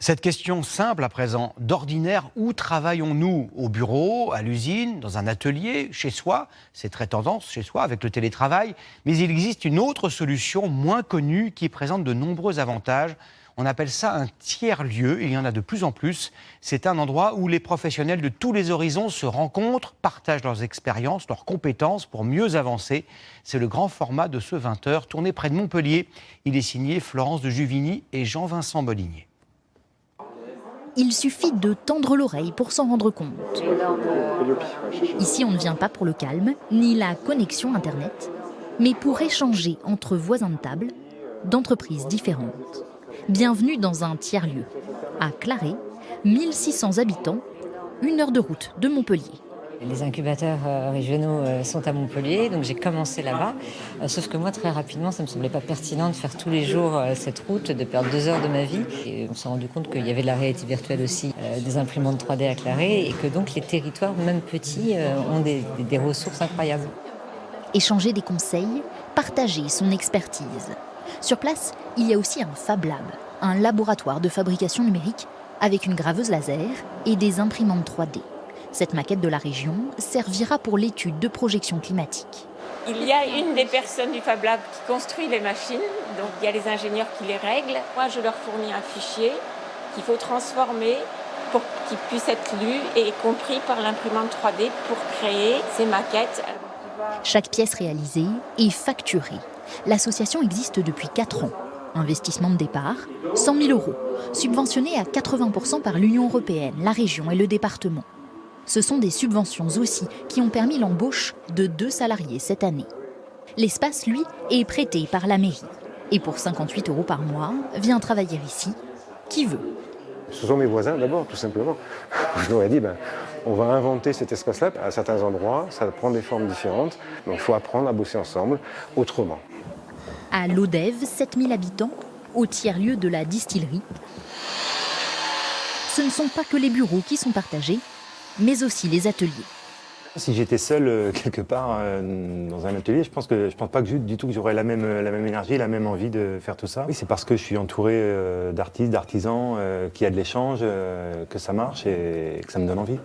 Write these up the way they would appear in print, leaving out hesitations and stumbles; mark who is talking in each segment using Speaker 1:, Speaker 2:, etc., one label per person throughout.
Speaker 1: Cette question simple à présent, d'ordinaire, où travaillons-nous? Au bureau, à l'usine, dans un atelier, chez soi? C'est très tendance chez soi avec le télétravail. Mais il existe une autre solution moins connue qui présente de nombreux avantages. On appelle ça un tiers-lieu, il y en a de plus en plus. C'est un endroit où les professionnels de tous les horizons se rencontrent, partagent leurs expériences, leurs compétences pour mieux avancer. C'est le grand format de ce 20h, tourné près de Montpellier. Il est signé Florence de Juvigny et Jean-Vincent Molinier.
Speaker 2: Il suffit de tendre l'oreille pour s'en rendre compte. Ici, on ne vient pas pour le calme, ni la connexion Internet, mais pour échanger entre voisins de table, d'entreprises différentes. Bienvenue dans un tiers-lieu. À Claré, 1600 habitants, 1 heure de route de Montpellier.
Speaker 3: Les incubateurs régionaux sont à Montpellier, donc j'ai commencé là-bas. Sauf que moi, très rapidement, ça ne me semblait pas pertinent de faire tous les jours cette route, de perdre 2 heures de ma vie. Et on s'est rendu compte qu'il y avait de la réalité virtuelle aussi, des imprimantes 3D à Claré, et que donc les territoires, même petits, ont des ressources incroyables.
Speaker 2: Échanger des conseils, partager son expertise. Sur place, il y a aussi un Fab Lab, un laboratoire de fabrication numérique avec une graveuse laser et des imprimantes 3D. Cette maquette de la région servira pour l'étude de projection climatique.
Speaker 4: Il y a une des personnes du Fab Lab qui construit les machines, donc il y a les ingénieurs qui les règlent. Moi, je leur fournis un fichier qu'il faut transformer pour qu'il puisse être lu et compris par l'imprimante 3D pour créer ces maquettes.
Speaker 2: Chaque pièce réalisée est facturée. L'association existe depuis 4 ans. Investissement de départ, 100 000 €, subventionné à 80% par l'Union européenne, la région et le département. Ce sont des subventions aussi qui ont permis l'embauche de 2 salariés cette année. L'espace, lui, est prêté par la mairie. Et pour 58 € par mois, vient travailler ici qui veut.
Speaker 5: Ce sont mes voisins d'abord, tout simplement. Je leur ai dit, on va inventer cet espace-là. À certains endroits, ça prend des formes différentes. Donc il faut apprendre à bosser ensemble autrement.
Speaker 2: À Lodève, 7000 habitants, au tiers-lieu de la distillerie. Ce ne sont pas que les bureaux qui sont partagés, mais aussi les ateliers.
Speaker 6: Si j'étais seul quelque part dans un atelier, je pense pas du tout que j'aurais la même énergie, la même envie de faire tout ça. Oui, c'est parce que je suis entouré d'artistes, d'artisans, qu'il y a de l'échange, que ça marche et que ça me donne envie.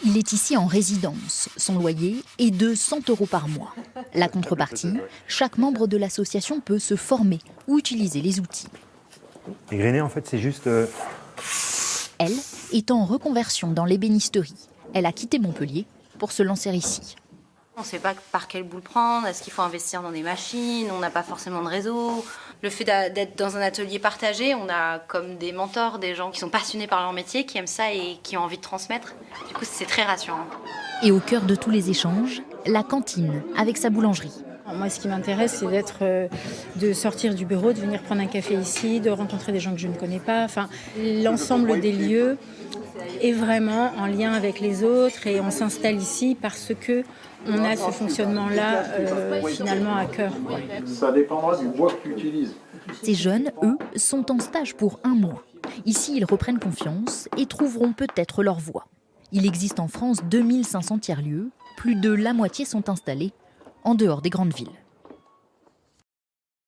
Speaker 2: Il est ici en résidence. Son loyer est de 100 € par mois. La contrepartie, chaque membre de l'association peut se former ou utiliser les outils.
Speaker 6: Les grainées, en fait, c'est juste...
Speaker 2: Elle est en reconversion dans l'ébénisterie. Elle a quitté Montpellier pour se lancer ici.
Speaker 7: On ne sait pas par quelle boule prendre, est-ce qu'il faut investir dans des machines, on n'a pas forcément de réseau. Le fait d'être dans un atelier partagé, on a comme des mentors, des gens qui sont passionnés par leur métier, qui aiment ça et qui ont envie de transmettre. Du coup, c'est très rassurant.
Speaker 2: Et au cœur de tous les échanges, la cantine avec sa boulangerie.
Speaker 8: Moi, ce qui m'intéresse, c'est de sortir du bureau, de venir prendre un café ici, de rencontrer des gens que je ne connais pas. Enfin, l'ensemble des lieux est vraiment en lien avec les autres et on s'installe ici parce que on a ce fonctionnement-là finalement à cœur.
Speaker 9: Ça dépendra du bois que tu utilises.
Speaker 2: Ces jeunes, eux, sont en stage pour 1 mois. Ici, ils reprennent confiance et trouveront peut-être leur voie. Il existe en France 2500 tiers-lieux. Plus de la moitié sont installés en dehors des grandes villes.